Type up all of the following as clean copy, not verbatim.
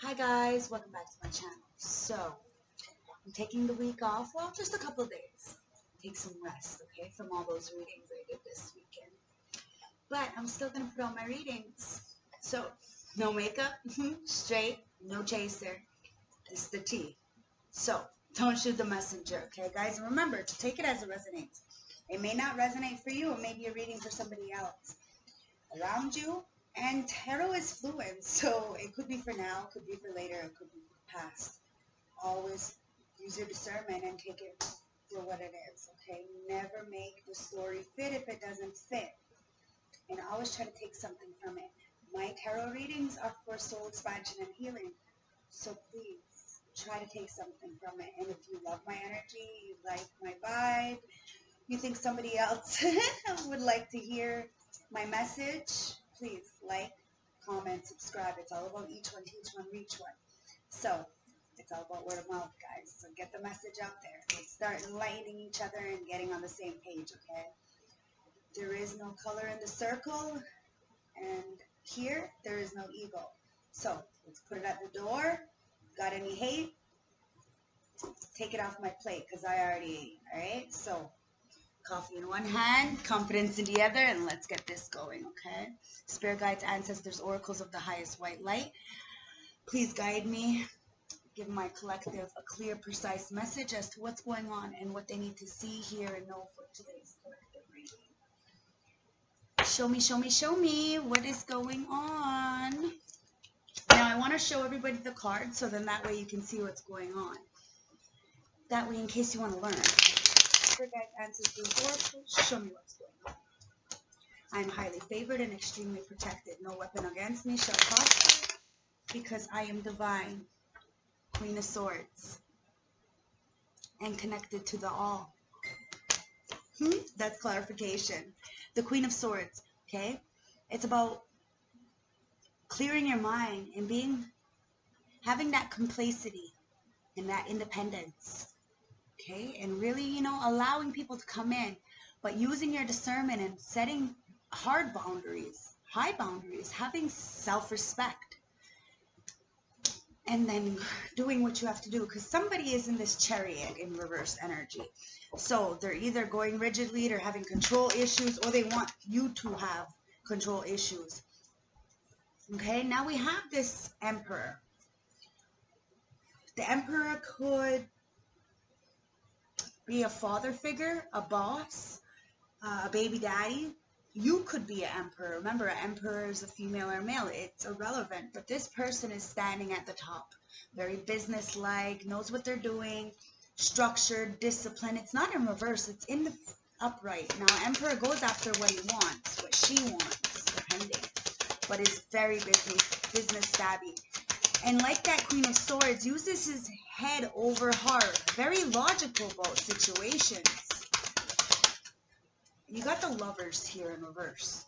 Hi guys, welcome back to my channel. So, I'm taking the week off, well, just a couple of days. Take some rest, okay, from all those readings I did this weekend. But I'm still going to put on my readings. So, no makeup, straight, no chaser. It's the tea. So, don't shoot the messenger, okay guys? And remember to take it as it resonates. It may not resonate for you, it may be a reading for somebody else around you. And tarot is fluid, so it could be for now, it could be for later, it could be for past. Always use your discernment and take it for what it is, okay? Never make the story fit if it doesn't fit. And always try to take something from it. My tarot readings are for soul expansion and healing, so please try to take something from it. And if you love my energy, you like my vibe, you think somebody else would like to hear my message, please like, comment, subscribe. It's all about each one, teach one, reach one. So it's all about word of mouth, guys. So get the message out there. Let's start enlightening each other and getting on the same page, okay? There is no color in the circle, and here there is no ego. So let's put it at the door. Got any hate? Take it off my plate because I already ate, all right? So coffee in one hand, confidence in the other, and let's get this going, okay? Spirit guides, ancestors, oracles of the highest white light, please guide me. Give my collective a clear, precise message as to what's going on and what they need to see, hear, and know for today's collective reading. Show me, show me, show me what is going on. Now, I want to show everybody the card so then that way you can see what's going on. That way, in case you want to learn. Spirit guides, ancestors, oracles, show me what's going on. I am highly favored and extremely protected. No weapon against me shall prosper because I am divine. Queen of Swords, and connected to the all. That's clarification. The Queen of Swords, okay? It's about clearing your mind and having that complacency and that independence, okay? And really, allowing people to come in, but using your discernment and setting hard boundaries, high boundaries, having self-respect. And then doing what you have to do, because somebody is in this Chariot in reverse energy. So they're either going rigidly, they're having control issues, or they want you to have control issues. Okay, now we have this Emperor. The Emperor could be a father figure, a boss, a baby daddy. You could be an emperor. Remember, an emperor is a female or male. It's irrelevant. But this person is standing at the top. Very business-like, knows what they're doing, structured, disciplined. It's not in reverse. It's in the upright. Now, emperor goes after what he wants, what she wants, depending. But is very business savvy. And like that Queen of Swords, uses his head over heart. Very logical about situations. You got the Lovers here in reverse.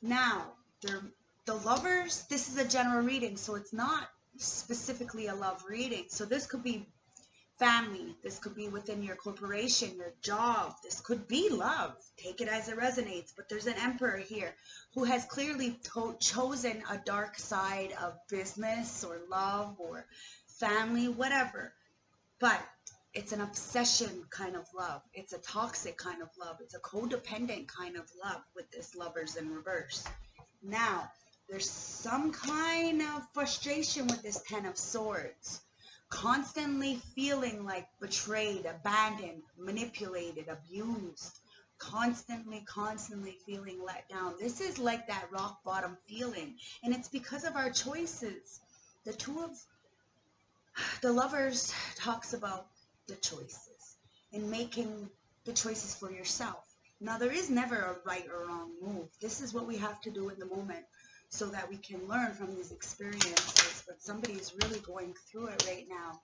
Now, the Lovers, this is a general reading, so it's not specifically a love reading. So this could be family. This could be within your corporation, your job. This could be love. Take it as it resonates. But there's an Emperor here who has clearly chosen a dark side of business or love or family, whatever. But it's an obsession kind of love. It's a toxic kind of love. It's a codependent kind of love with this Lovers in reverse. Now, there's some kind of frustration with this Ten of Swords. Constantly feeling like betrayed, abandoned, manipulated, abused. Constantly feeling let down. This is like that rock bottom feeling. And it's because of our choices. The Lovers talks about the choices and making the choices for yourself. Now, there is never a right or wrong move. This is what we have to do in the moment so that we can learn from these experiences. But somebody is really going through it right now,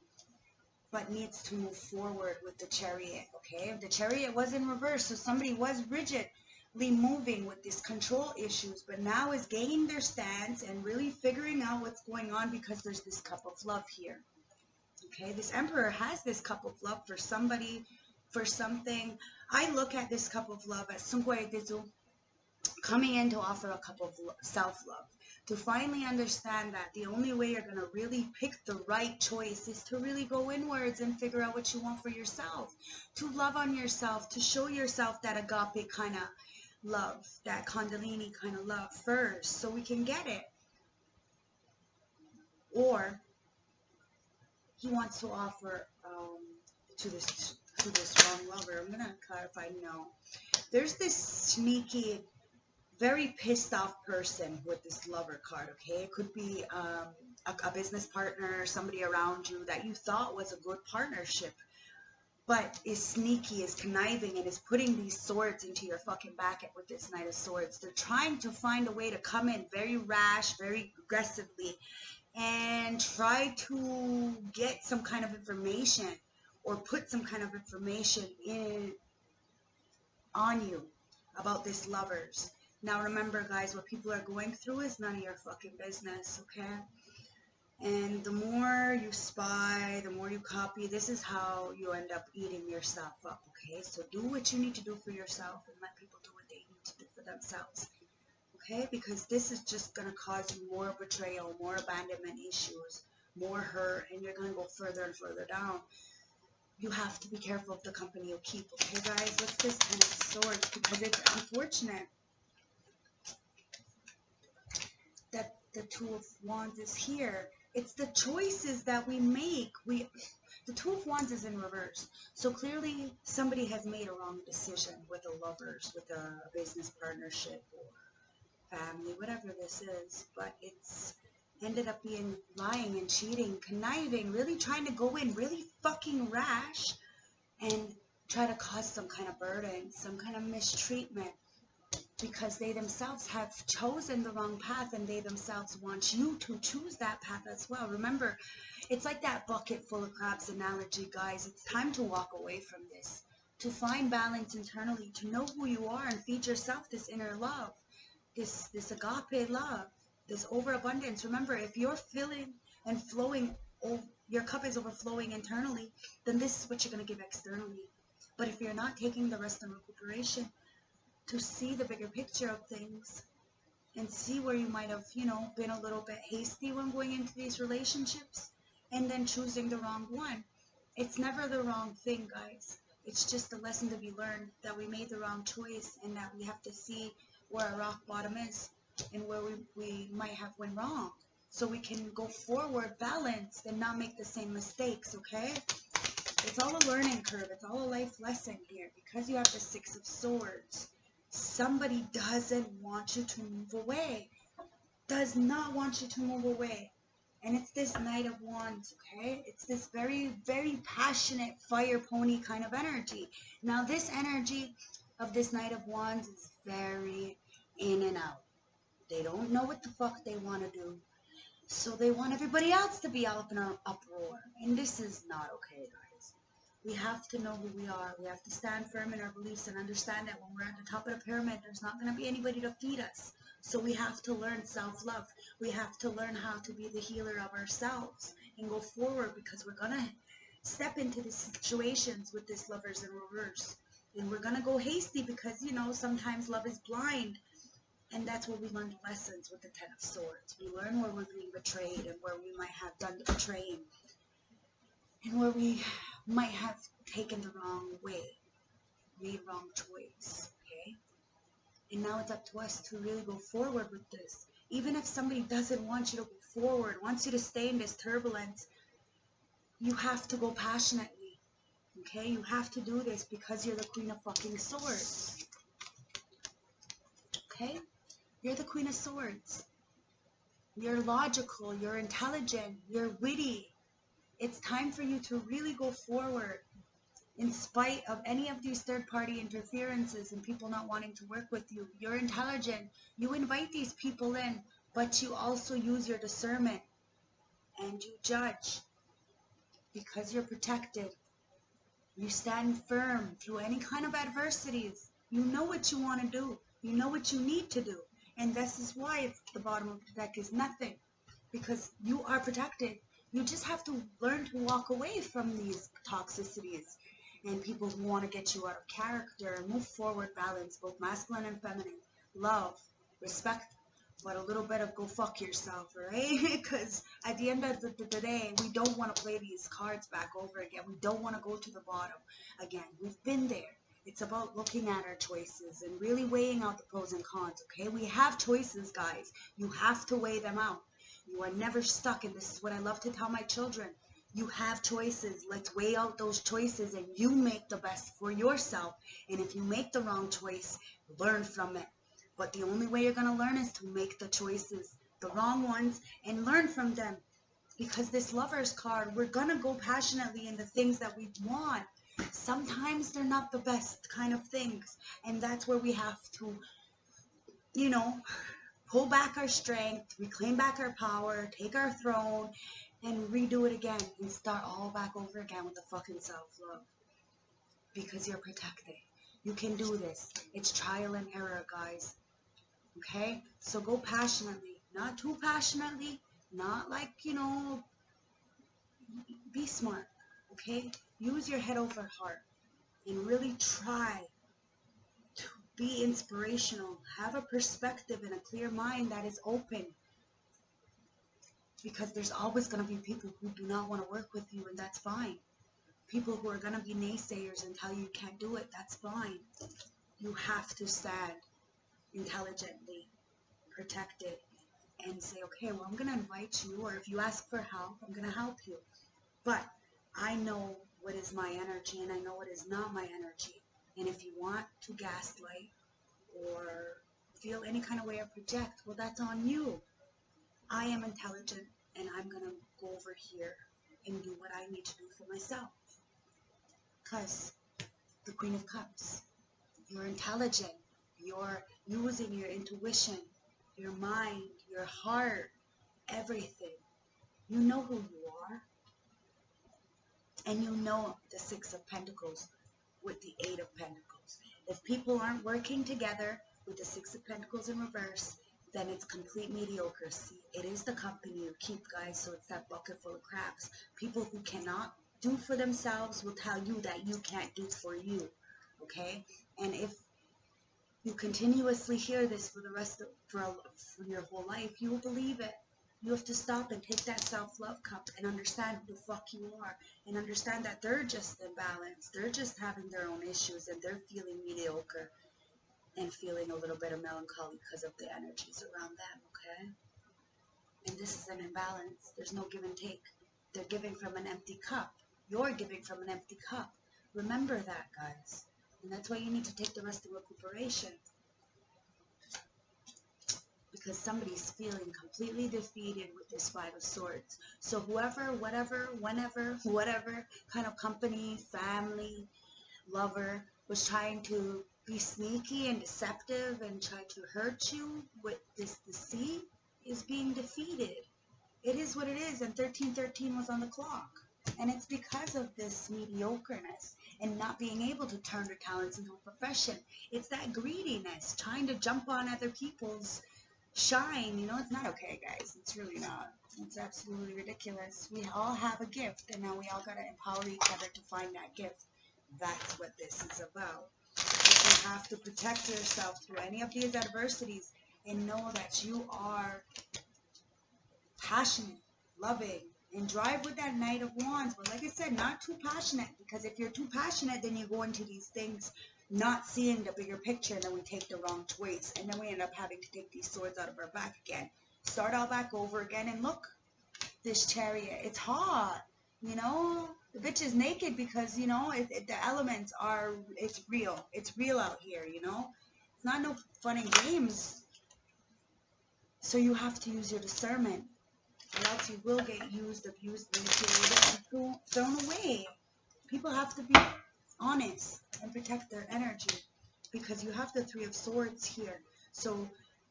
but needs to move forward with the Chariot, okay? The Chariot was in reverse, so somebody was rigidly moving with these control issues, but now is gaining their stance and really figuring out what's going on because there's this cup of love here. Okay, this Emperor has this cup of love for somebody, for something. I look at this cup of love as coming in to offer a cup of self-love, to finally understand that the only way you're going to really pick the right choice is to really go inwards and figure out what you want for yourself, to love on yourself, to show yourself that agape kind of love, that kundalini kind of love first, so we can get it. Or he wants to offer to this wrong lover. I'm going to clarify, no. There's this sneaky, very pissed off person with this lover card, okay? It could be a business partner, somebody around you that you thought was a good partnership, but is sneaky, is conniving, and is putting these swords into your fucking back with this Knight of Swords. They're trying to find a way to come in very rash, very aggressively, and try to get some kind of information or put some kind of information in on you about this lovers. Now remember, guys, what people are going through is none of your fucking business, okay? And the more you spy, the more you copy, this is how you end up eating yourself up, okay? So do what you need to do for yourself and let people do what they need to do for themselves, okay? Because this is just going to cause you more betrayal, more abandonment issues, more hurt, and you're going to go further and further down. You have to be careful of the company you keep, okay, guys? What's this kind of swords? Because it's unfortunate that the Two of Wands is here. It's the choices that we make. The Two of Wands is in reverse. So clearly somebody has made a wrong decision with the lovers, with a business partnership or family, whatever this is. But it's ended up being lying and cheating, conniving, really trying to go in really fucking rash and try to cause some kind of burden, some kind of mistreatment, because they themselves have chosen the wrong path and they themselves want you to choose that path as well. Remember, it's like that bucket full of crabs analogy, guys. It's time to walk away from this, to find balance internally, to know who you are and feed yourself this inner love, this agape love, this overabundance. Remember, if you're filling and flowing, your cup is overflowing internally, then this is what you're going to give externally. But if you're not taking the rest and recuperation to see the bigger picture of things and see where you might have, been a little bit hasty when going into these relationships and then choosing the wrong one. It's never the wrong thing, guys. It's just a lesson to be learned that we made the wrong choice and that we have to see where our rock bottom is and where we might have went wrong, so we can go forward balanced and not make the same mistakes, okay? It's all a learning curve. It's all a life lesson here. Because you have the Six of Swords, somebody doesn't want you to move away, does not want you to move away. And it's this Knight of Wands, okay? It's this very, very passionate fire pony kind of energy. Now, this energy of this Knight of Wands is very in and out. They don't know what the fuck they want to do. So they want everybody else to be up in an uproar. And this is not okay, guys. We have to know who we are. We have to stand firm in our beliefs and understand that when we're at the top of the pyramid, there's not going to be anybody to feed us. So we have to learn self-love. We have to learn how to be the healer of ourselves and go forward, because we're going to step into these situations with this lovers in reverse. And we're going to go hasty because, sometimes love is blind. And that's where we learn the lessons with the Ten of Swords. We learn where we're being betrayed and where we might have done the betraying and where we might have taken the wrong way, made wrong choice, okay? And now it's up to us to really go forward with this. Even if somebody doesn't want you to go forward, wants you to stay in this turbulence, you have to go passionately, okay? You have to do this because you're the Queen of fucking Swords, okay? You're the Queen of Swords. You're logical, you're intelligent, you're witty. It's time for you to really go forward in spite of any of these third-party interferences and people not wanting to work with you. You're intelligent. You invite these people in, but you also use your discernment and you judge because you're protected. You stand firm through any kind of adversities. You know what you want to do. You know what you need to do. And this is why it's the bottom of the deck is nothing, because you are protected. You just have to learn to walk away from these toxicities and people who want to get you out of character and move forward, balance, both masculine and feminine, love, respect, but a little bit of go fuck yourself, right? Because at the end of the day, we don't want to play these cards back over again. We don't want to go to the bottom again. We've been there. It's about looking at our choices and really weighing out the pros and cons, okay? We have choices, guys. You have to weigh them out. You are never stuck, and this is what I love to tell my children. You have choices. Let's weigh out those choices, and you make the best for yourself. And if you make the wrong choice, learn from it. But the only way you're going to learn is to make the choices, the wrong ones, and learn from them. Because this Lover's card, we're going to go passionately in the things that we want. Sometimes they're not the best kind of things. And that's where we have to, pull back our strength, reclaim back our power, take our throne, and redo it again and start all back over again with the fucking self-love. Because you're protected. You can do this. It's trial and error, guys. Okay? So go passionately. Not too passionately. Not like, be smart. Okay? Use your head over heart. And really try to be inspirational. Have a perspective and a clear mind that is open. Because there's always going to be people who do not want to work with you, and that's fine. People who are going to be naysayers and tell you can't do it, that's fine. You have to stand intelligently, protected, and say, okay, well, I'm going to invite you, or if you ask for help, I'm going to help you. But I know what is my energy, and I know what is not my energy. And if you want to gaslight or feel any kind of way or project, well, that's on you. I am intelligent, and I'm going to go over here and do what I need to do for myself. Because the Queen of Cups, you're intelligent. You're using your intuition, your mind, your heart, everything. You know who you are. And you know the Six of Pentacles with the Eight of Pentacles. If people aren't working together with the Six of Pentacles in reverse, then it's complete mediocrity. It is the company you keep, guys, so it's that bucket full of crabs. People who cannot do for themselves will tell you that you can't do for you, okay? And if you continuously hear this for the rest of for your whole life, you will believe it. You have to stop and take that self-love cup and understand who the fuck you are, and understand that they're just imbalanced. They're just having their own issues, and they're feeling mediocre and feeling a little bit of melancholy because of the energies around them, okay? And this is an imbalance. There's no give and take. They're giving from an empty cup. You're giving from an empty cup. Remember that, guys. And that's why you need to take the rest of recuperation. Because somebody's feeling completely defeated with this Five of Swords. So whoever, whatever, whenever, whatever kind of company, family, lover was trying to be sneaky and deceptive and try to hurt you with this deceit is being defeated. It is what it is, and 1313 was on the clock. And it's because of this mediocreness and not being able to turn their talents into a profession. It's that greediness, trying to jump on other people's shine. It's not okay, guys. It's really not. It's absolutely ridiculous. We all have a gift, and now we all got to empower each other to find that gift. That's what this is about. You have to protect yourself through any of these adversities and know that you are passionate, loving, and drive with that Knight of Wands. But like I said, not too passionate, because if you're too passionate, then you go into these things not seeing the bigger picture, and then we take the wrong choice, and then we end up having to take these swords out of our back again. Start all back over again, and look, this Chariot, it's hot, the bitch is naked because, the elements are, it's real out here, it's not no fun and games. So you have to use your discernment, or else you will get used, abused, manipulated, and thrown away. People have to be honest and protect their energy, because you have the Three of Swords here. So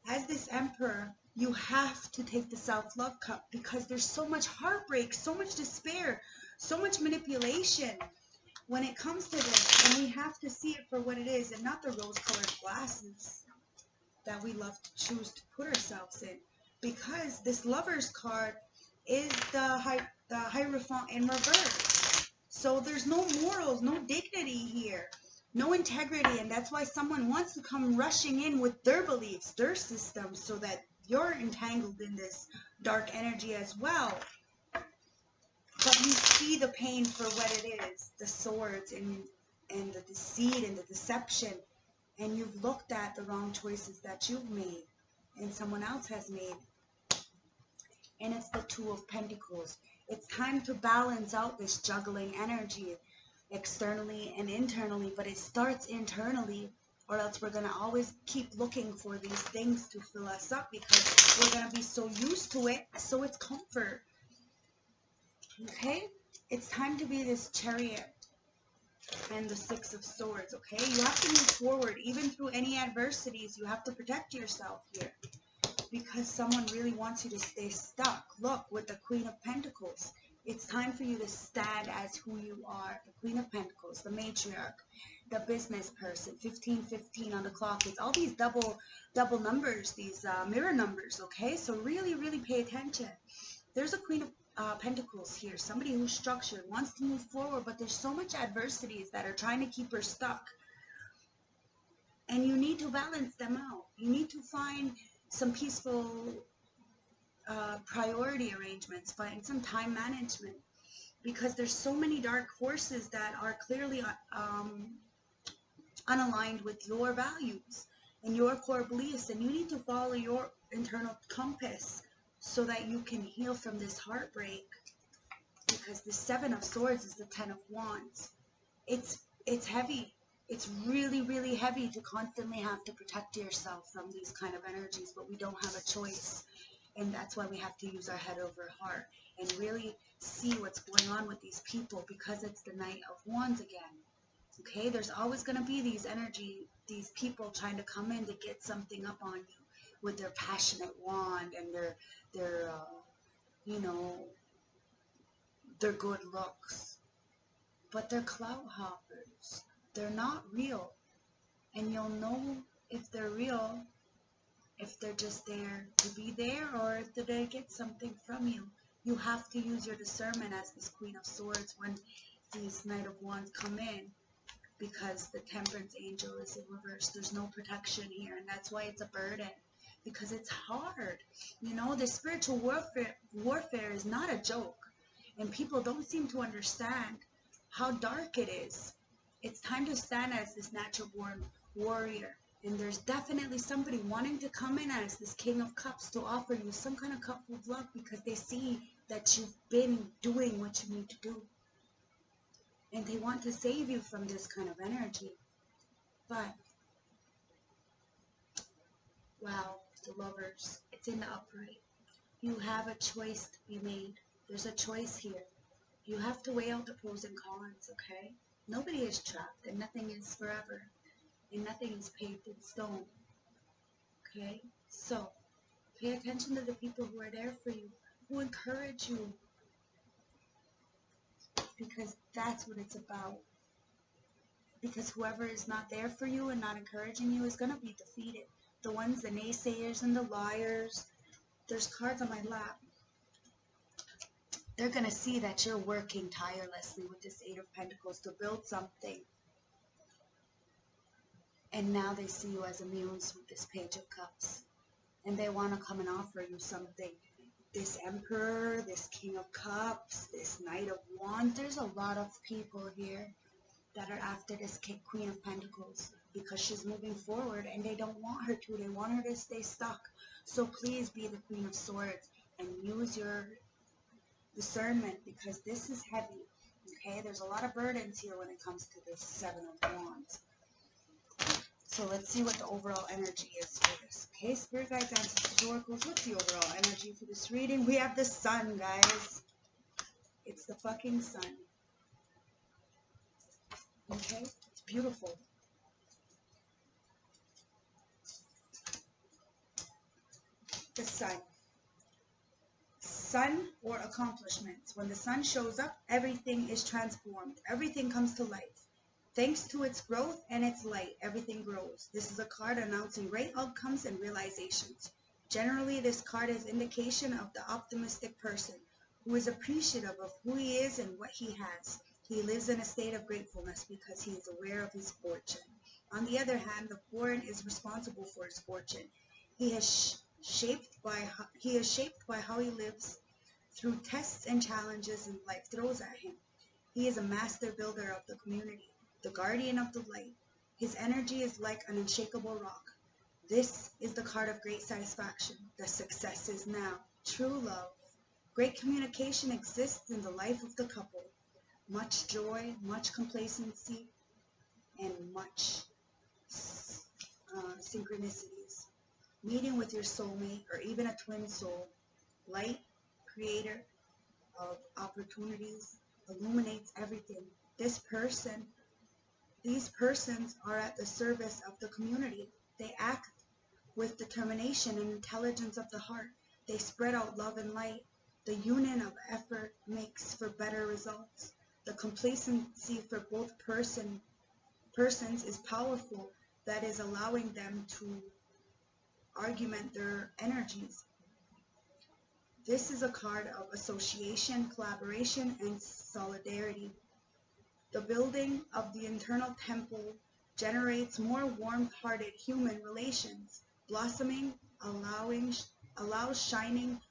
as this Emperor, you have to take the self-love cup, because there's so much heartbreak, so much despair, so much manipulation when it comes to this, and we have to see it for what it is, and not the rose-colored glasses that we love to choose to put ourselves in. Because this Lover's card is the Hierophant in reverse. So there's no morals, no dignity here, no integrity, and that's why someone wants to come rushing in with their beliefs, their systems, so that You're entangled in this dark energy as well. But you see the pain for what it is, the swords and the deceit and the deception. And you've looked at the wrong choices that you've made and someone else has made. And it's the Two of Pentacles. It's time to balance out this juggling energy externally and internally, but it starts internally, or else we're going to always keep looking for these things to fill us up because we're going to be so used to it, so it's comfort. Okay? It's time to be this Chariot and the Six of Swords, okay? You have to move forward. Even through any adversities, you have to protect yourself here because someone really wants you to stay stuck. Look, with the Queen of Pentacles, it's time for you to stand as who you are. The Queen of Pentacles, the matriarch, the business person, 1515 on the clock. It's all these double numbers, these mirror numbers, okay? So really, really pay attention. There's a Queen of Pentacles here, somebody who's structured, wants to move forward, but there's so much adversities that are trying to keep her stuck. And you need to balance them out. You need to find some peaceful priority arrangements, find some time management, because there's so many dark forces that are clearly unaligned with your values and your core beliefs, and you need to follow your internal compass so that you can heal from this heartbreak, because the Seven of Swords is the Ten of Wands. It's heavy. It's really, really heavy to constantly have to protect yourself from these kind of energies, but we don't have a choice. And that's why we have to use our head over heart and really see what's going on with these people, because it's the Knight of Wands again. Okay, there's always going to be these people trying to come in to get something up on you with their passionate wand and their good looks. But they're clout hoppers. They're not real. And you'll know if they're real if they're just there to be there, or if they're there to get something from you. You have to use your discernment as this Queen of Swords when these Knight of Wands come in, because the Temperance Angel is in reverse. There's no protection here, and that's why it's a burden, because it's hard. You know, the spiritual warfare is not a joke, and people don't seem to understand how dark it is. It's time to stand as this natural-born warrior. And there's definitely somebody wanting to come in as this King of Cups to offer you some kind of cup of love, because they see that you've been doing what you need to do. And they want to save you from this kind of energy. But, wow, the Lovers, it's in the upright. You have a choice to be made. There's a choice here. You have to weigh out the pros and cons, okay? Nobody is trapped, and nothing is forever. And nothing is paved in stone. Okay? So, pay attention to the people who are there for you, who encourage you. Because that's what it's about. Because whoever is not there for you and not encouraging you is going to be defeated. The ones, the naysayers and the liars. There's cards on my lap. They're going to see that you're working tirelessly with this Eight of Pentacles to build something. And now they see you as a muse with this Page of Cups. And they want to come and offer you something. This Emperor, this King of Cups, this Knight of Wands. There's a lot of people here that are after this Queen of Pentacles, because she's moving forward and they don't want her to. They want her to stay stuck. So please be the Queen of Swords and use your discernment, because this is heavy. Okay? There's a lot of burdens here when it comes to this Seven of Wands. So let's see what the overall energy is for this. Okay, Spirit Guides, Ancestors, Oracles, what's the overall energy for this reading? We have the Sun, guys. It's the fucking Sun. Okay, it's beautiful. The Sun. Sun or accomplishments. When the Sun shows up, everything is transformed. Everything comes to life. Thanks to its growth and its light, everything grows. This is a card announcing great outcomes and realizations. Generally, this card is indication of the optimistic person who is appreciative of who he is and what he has. He lives in a state of gratefulness because he is aware of his fortune. On the other hand, the foreign is responsible for his fortune. He has He is shaped by how he lives through tests and challenges life throws at him. He is a master builder of the community, the guardian of the light. His energy is like an unshakable rock. This is the card of great satisfaction. The success is now. True love. Great communication exists in the life of the couple. Much joy, much complacency, and much synchronicities. Meeting with your soulmate or even a twin soul. Light, creator of opportunities, illuminates everything. These persons are at the service of the community. They act with determination and intelligence of the heart. They spread out love and light. The union of effort makes for better results. The complacency for both persons is powerful. That is allowing them to argument their energies. This is a card of association, collaboration, and solidarity. The building of the internal temple generates more warm-hearted human relations. Blossoming allows shining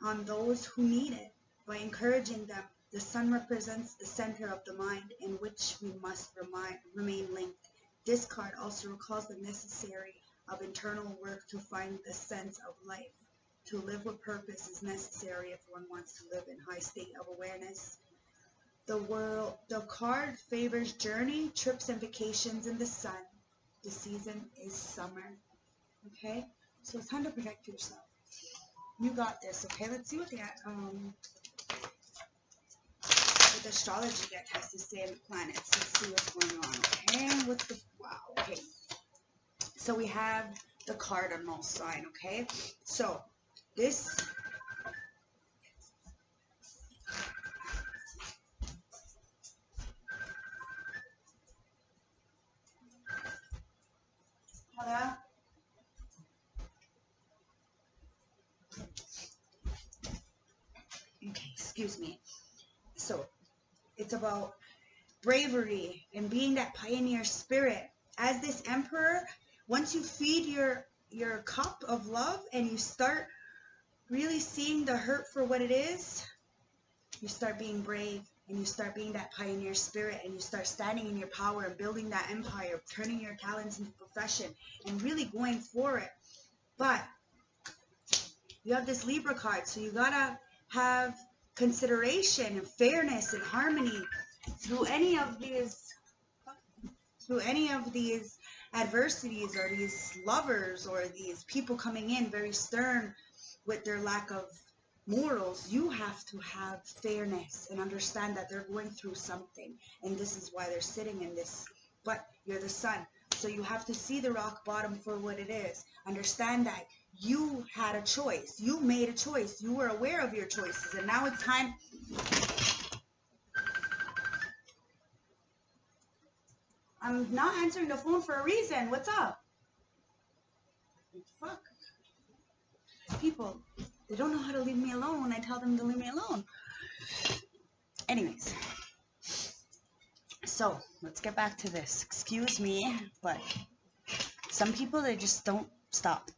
on those who need it by encouraging them. The sun represents the center of the mind in which we must remain linked. This card also recalls the necessary of internal work to find the sense of life. To live with purpose is necessary if one wants to live in high state of awareness. The card favors journey, trips, and vacations in the sun. The season is summer. Okay? So it's time to protect yourself. You got this, okay? Let's see what the astrology deck has to say on the planets. Let's see what's going on, okay? Okay. So we have the cardinal sign, okay? So this excuse me. So it's about bravery and being that pioneer spirit. As this emperor, once you feed your cup of love and you start really seeing the hurt for what it is, you start being brave and you start being that pioneer spirit and you start standing in your power and building that empire, turning your talents into profession and really going for it. But you have this Libra card, so you gotta have consideration and fairness and harmony through any of these adversities or these lovers or these people coming in very stern with their lack of morals. You have to have fairness and understand that they're going through something, and this is why they're sitting in this. But you're the sun, so you have to see the rock bottom for what it is. Understand that you had a choice. You made a choice. You were aware of your choices, and now it's time. I'm not answering the phone for a reason. What's up? Fuck. People, they don't know how to leave me alone when I tell them to leave me alone. Anyways. So, let's get back to this. Excuse me, but some people, they just don't stop.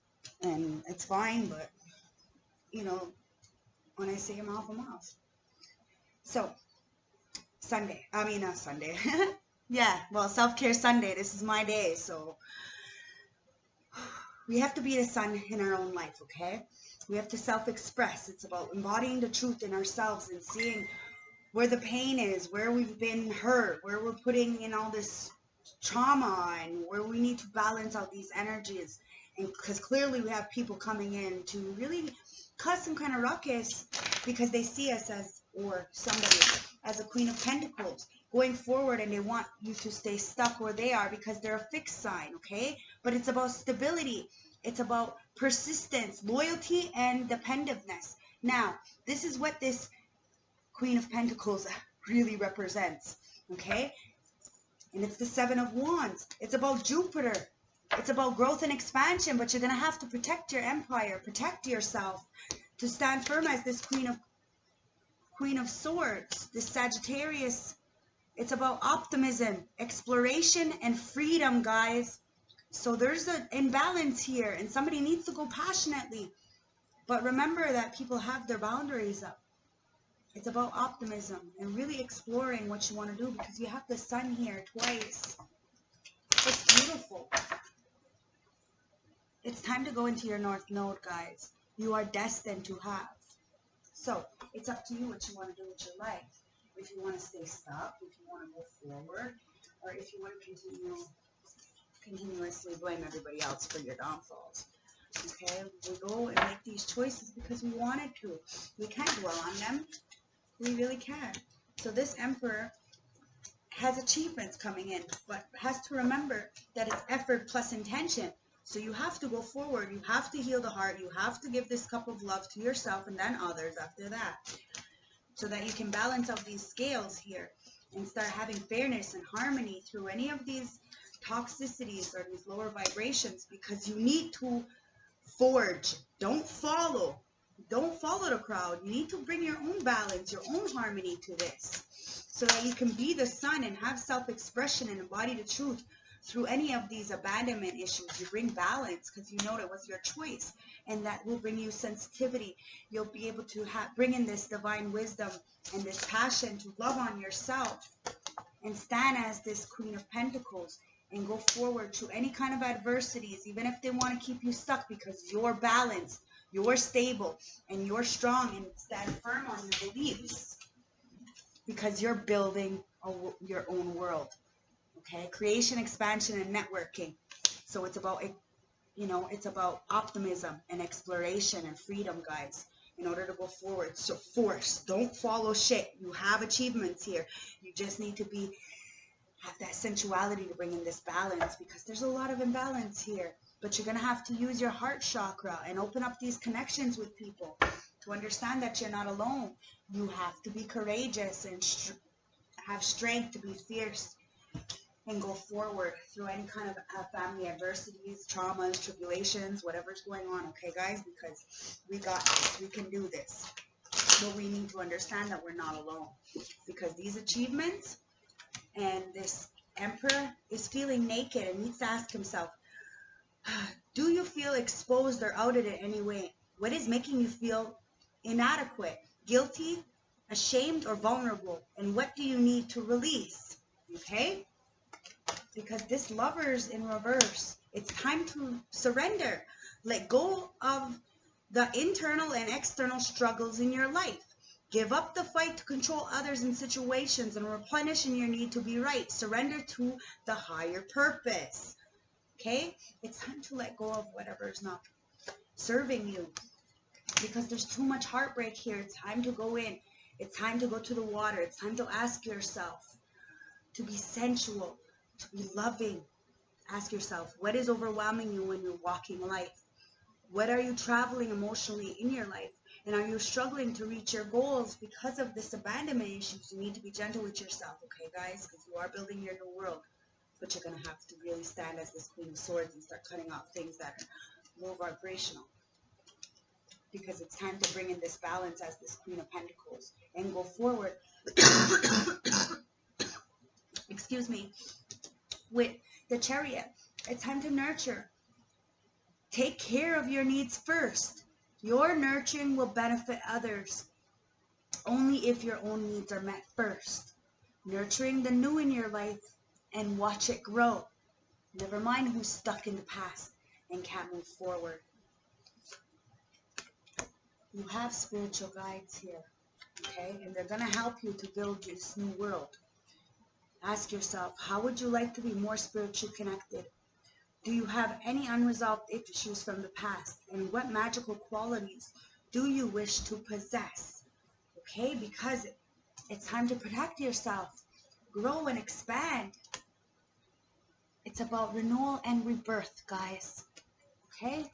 And it's fine, but, you know, when I say I'm off, I'm off. So, Sunday. Yeah, well, Self-Care Sunday. This is my day, so we have to be the sun in our own life, okay? We have to self-express. It's about embodying the truth in ourselves and seeing where the pain is, where we've been hurt, where we're putting in all this trauma, and where we need to balance out these energies. And because clearly we have people coming in to really cause some kind of ruckus because they see us as, or somebody as a Queen of Pentacles going forward, and they want you to stay stuck where they are because they're a fixed sign, okay? But it's about stability. It's about persistence, loyalty, and dependentiveness. Now, this is what this Queen of Pentacles really represents, okay? And it's the Seven of Wands. It's about Jupiter. It's about growth and expansion, but you're going to have to protect your empire, protect yourself to stand firm as this Queen of Swords, this Sagittarius. It's about optimism, exploration, and freedom, guys. So there's an imbalance here, and somebody needs to go passionately. But remember that people have their boundaries up. It's about optimism and really exploring what you want to do, because you have the sun here twice. It's beautiful. It's time to go into your North Node, guys. You are destined to have. So it's up to you what you want to do with your life. If you want to stay stuck, if you want to go forward, or if you want to continuously blame everybody else for your downfalls. Okay, we go and make these choices because we wanted to. We can't dwell on them. We really can't. So this Emperor has achievements coming in, but has to remember that it's effort plus intention. So you have to go forward. You have to heal the heart. You have to give this cup of love to yourself and then others after that, so that you can balance out these scales here and start having fairness and harmony through any of these toxicities or these lower vibrations, because you need to forge. Don't follow the crowd. You need to bring your own balance, your own harmony to this, so that you can be the sun and have self-expression and embody the truth through any of these abandonment issues. You bring balance because you know it was your choice, and that will bring you sensitivity. You'll be able to bring in this divine wisdom and this passion to love on yourself and stand as this Queen of Pentacles and go forward to any kind of adversities, even if they want to keep you stuck, because you're balanced, you're stable, and you're strong, and stand firm on your beliefs, because you're building your own world. Okay, creation, expansion, and networking. So it's about, it's about optimism and exploration and freedom, guys, in order to go forward. So force, don't follow shit. You have achievements here. You just need to have that sensuality to bring in this balance, because there's a lot of imbalance here. But you're going to have to use your heart chakra and open up these connections with people to understand that you're not alone. You have to be courageous and have strength to be fierce and go forward through any kind of family adversities, traumas, tribulations, whatever's going on, okay, guys? Because we got this. We can do this. But we need to understand that we're not alone, because these achievements and this Emperor is feeling naked and needs to ask himself, do you feel exposed or outed in any way? What is making you feel inadequate, guilty, ashamed, or vulnerable? And what do you need to release? Okay? Because this Lover's in reverse. It's time to surrender. Let go of the internal and external struggles in your life. Give up the fight to control others and situations and replenish in your need to be right. Surrender to the higher purpose. Okay? It's time to let go of whatever is not serving you, because there's too much heartbreak here. It's time to go in. It's time to go to the water. It's time to ask yourself to be sensual, to be loving. Ask yourself, what is overwhelming you when you're walking life? What are you traveling emotionally in your life? And are you struggling to reach your goals because of this abandonment issues? You need to be gentle with yourself, okay, guys? Because you are building your new world. But you're going to have to really stand as this Queen of Swords and start cutting off things that are low vibrational. Because it's time to bring in this balance as this Queen of Pentacles and go forward. Excuse me. With the Chariot, it's time to nurture. Take care of your needs first. Your nurturing will benefit others only if your own needs are met first. Nurturing the new in your life and watch it grow. Never mind who's stuck in the past and can't move forward. You have spiritual guides here, okay? And they're going to help you to build this new world. Ask yourself, how would you like to be more spiritually connected? Do you have any unresolved issues from the past? And what magical qualities do you wish to possess? Okay, because it's time to protect yourself, grow and expand. It's about renewal and rebirth, guys. Okay?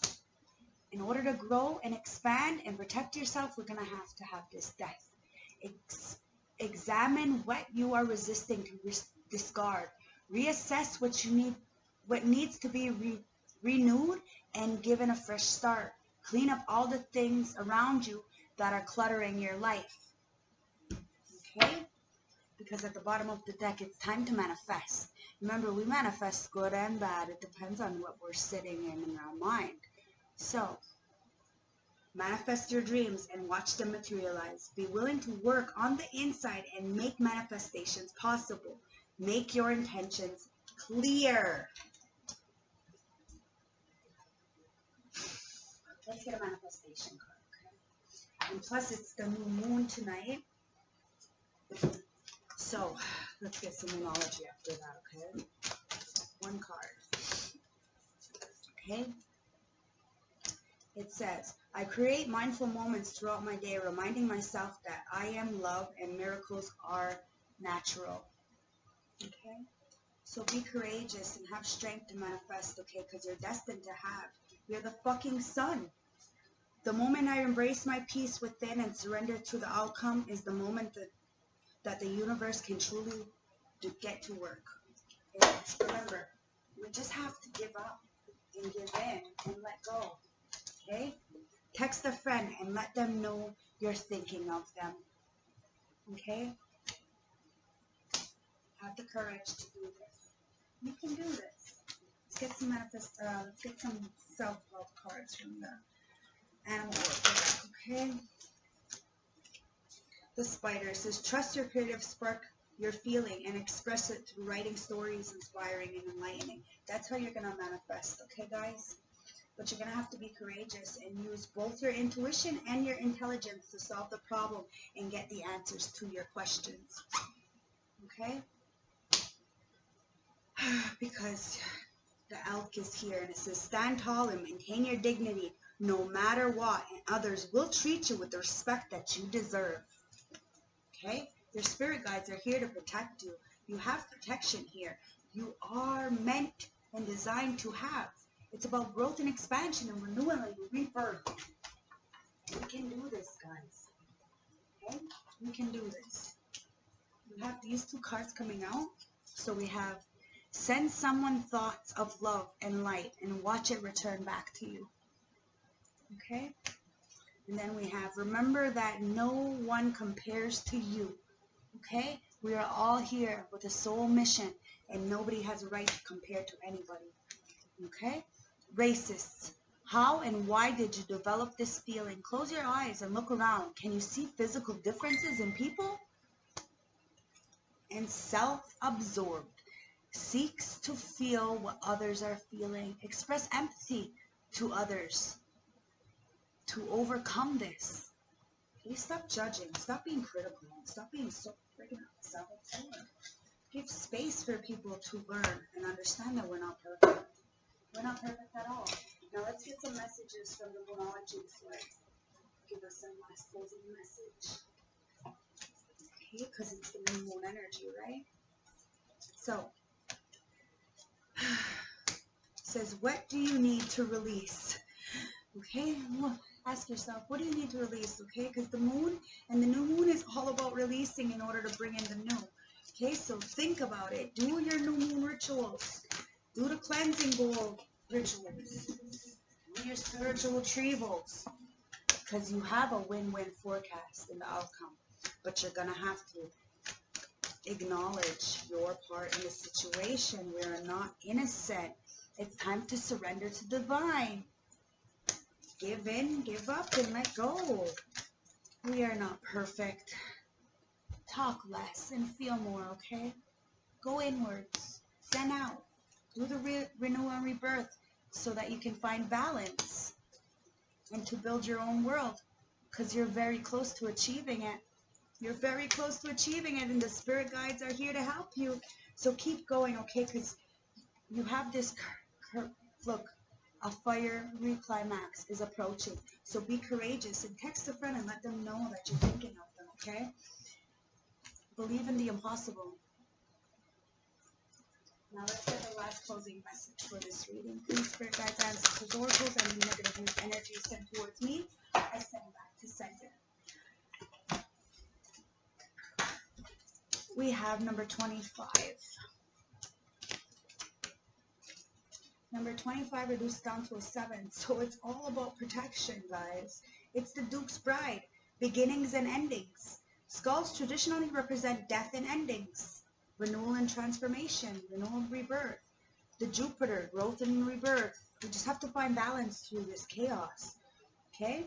In order to grow and expand and protect yourself, we're going to have this death. Examine what you are resisting to discard. Reassess what you need, what needs to be renewed and given a fresh start. Clean up all the things around you that are cluttering your life. Okay? because at the bottom of the deck, it's time to manifest. Remember, we manifest good and bad. It depends on what we're sitting in our mind. So, manifest your dreams and watch them materialize. Be willing to work on the inside and make manifestations possible. Make your intentions clear. Let's get a manifestation card, okay? And plus, it's the new moon tonight. So, let's get some moonology after that, okay? One card. Okay? It says, I create mindful moments throughout my day, reminding myself that I am love and miracles are natural. Okay? So be courageous and have strength to manifest, okay? Because you're destined to have. You're the fucking sun. The moment I embrace my peace within and surrender to the outcome is the moment that the universe can truly get to work. Okay? Remember, we just have to give up and give in and let go. Okay? Text a friend and let them know you're thinking of them. Okay? Have the courage to do this. You can do this. Let's get some let's get some self-love cards from the animal world. Okay? The spider says, trust your creative spark, your feeling, and express it through writing stories, inspiring and enlightening. That's how you're going to manifest. Okay, guys? But you're going to have to be courageous and use both your intuition and your intelligence to solve the problem and get the answers to your questions. Okay? Because the elk is here and it says, stand tall and maintain your dignity no matter what, and others will treat you with the respect that you deserve. Okay? Your spirit guides are here to protect you. You have protection here. You are meant and designed to have. It's about growth and expansion and renewal and rebirth. We can do this, guys. Okay? We can do this. We have these two cards coming out. So we have send someone thoughts of love and light and watch it return back to you. Okay? And then we have remember that no one compares to you. Okay? We are all here with a soul mission and nobody has a right to compare to anybody. Okay? Racists. How and why did you develop this feeling? Close your eyes and look around. Can you see physical differences in people? And self-absorbed. Seeks to feel what others are feeling. Express empathy to others. To overcome this. Please stop judging. Stop being critical. Stop being so freaking self-absorbed. Give space for people to learn and understand that we're not perfect. We're not perfect at all. Now let's get some messages from the moonology before I give us some last closing message. Okay, because it's the new moon energy, right? So, it says, what do you need to release? Okay, well, ask yourself, what do you need to release? Okay, because the moon and the new moon is all about releasing in order to bring in the new. Okay, so think about it. Do your new moon rituals. Do the cleansing bowl rituals. Do your spiritual retrievals. Because you have a win-win forecast in the outcome. But you're going to have to acknowledge your part in the situation. We are not innocent. It's time to surrender to divine. Give in, give up, and let go. We are not perfect. Talk less and feel more, okay? Go inwards. Send out. Do the renewal and rebirth so that you can find balance and to build your own world because you're very close to achieving it. You're very close to achieving it, and the spirit guides are here to help you. So keep going, okay? Because you have this, look, a fiery climax is approaching. So be courageous and text a friend and let them know that you're thinking of them, okay? Believe in the impossible. Now let's get the last closing message for this reading. Please, spirit guides, ancestors, oracles, and any negative energy sent towards me, I send back to sender. We have number 25. Number 25 reduced down to a 7. So it's all about protection, guys. It's the Duke's Bride. Beginnings and endings. Skulls traditionally represent death and endings, renewal and transformation, renewal and rebirth. The Jupiter, growth and rebirth. We just have to find balance through this chaos. Okay?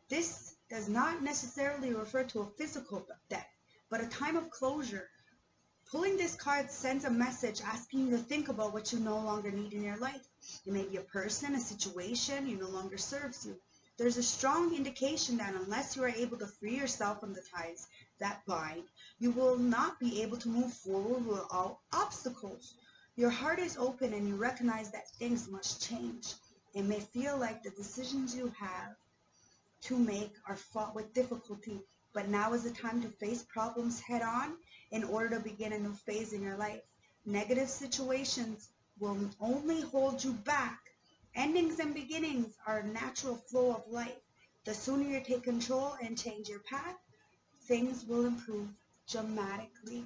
This does not necessarily refer to a physical death, but a time of closure. Pulling this card sends a message asking you to think about what you no longer need in your life. It may be a person, a situation you no longer serves you. There's a strong indication that unless you are able to free yourself from the ties that bind, you will not be able to move forward without obstacles. Your heart is open and you recognize that things must change. It may feel like the decisions you have to make are fought with difficulty, but now is the time to face problems head on in order to begin a new phase in your life. Negative situations will only hold you back. Endings and beginnings are a natural flow of life. The sooner you take control and change your path, things will improve dramatically.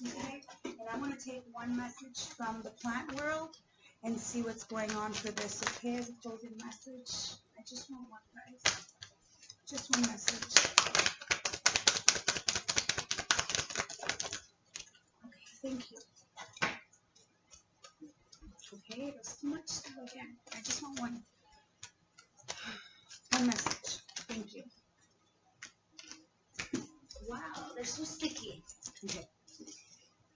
Okay? And I'm going to take one message from the plant world and see what's going on for this, okay, as a closing message. I just want one, guys. Just one message. Okay, thank you. Okay, there's too much stuff again. I just want one. One message. Thank you. Wow, they're so sticky. Okay.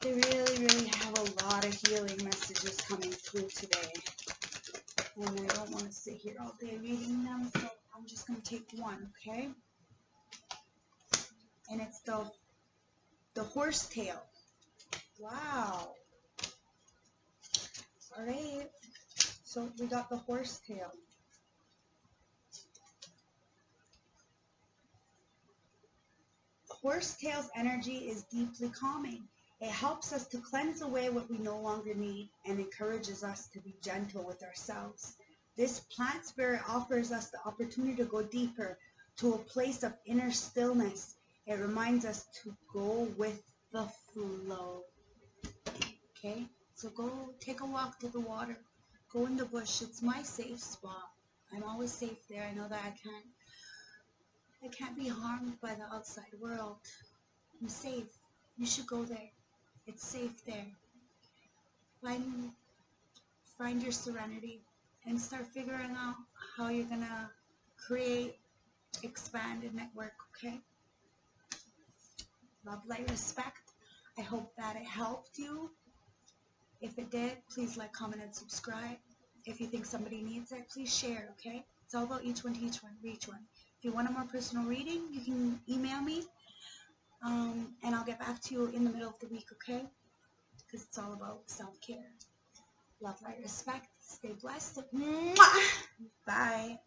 They really have a lot of healing messages coming through today. And I don't want to sit here all day reading them, so I'm just going to take one, okay? And it's the horse tail. Wow. All right. So we got the horse tail. Horsetail's energy is deeply calming. It helps us to cleanse away what we no longer need and encourages us to be gentle with ourselves. This plant spirit offers us the opportunity to go deeper, to a place of inner stillness. It reminds us to go with the flow. Okay? So go take a walk to the water. Go in the bush. It's my safe spot. I'm always safe there. I know that I can't be harmed by the outside world. I'm safe. You should go there. It's safe there. Find your serenity and start figuring out how you're gonna create, expand, and network, okay? Love, light, respect. I hope that it helped you. If it did, please like, comment, and subscribe. If you think somebody needs it, please share, okay? It's all about each one, teach one, reach one. If you want a more personal reading, you can email me, and I'll get back to you in the middle of the week, okay? Because it's all about self-care. Love, light, respect. Stay blessed. Mwah! Bye.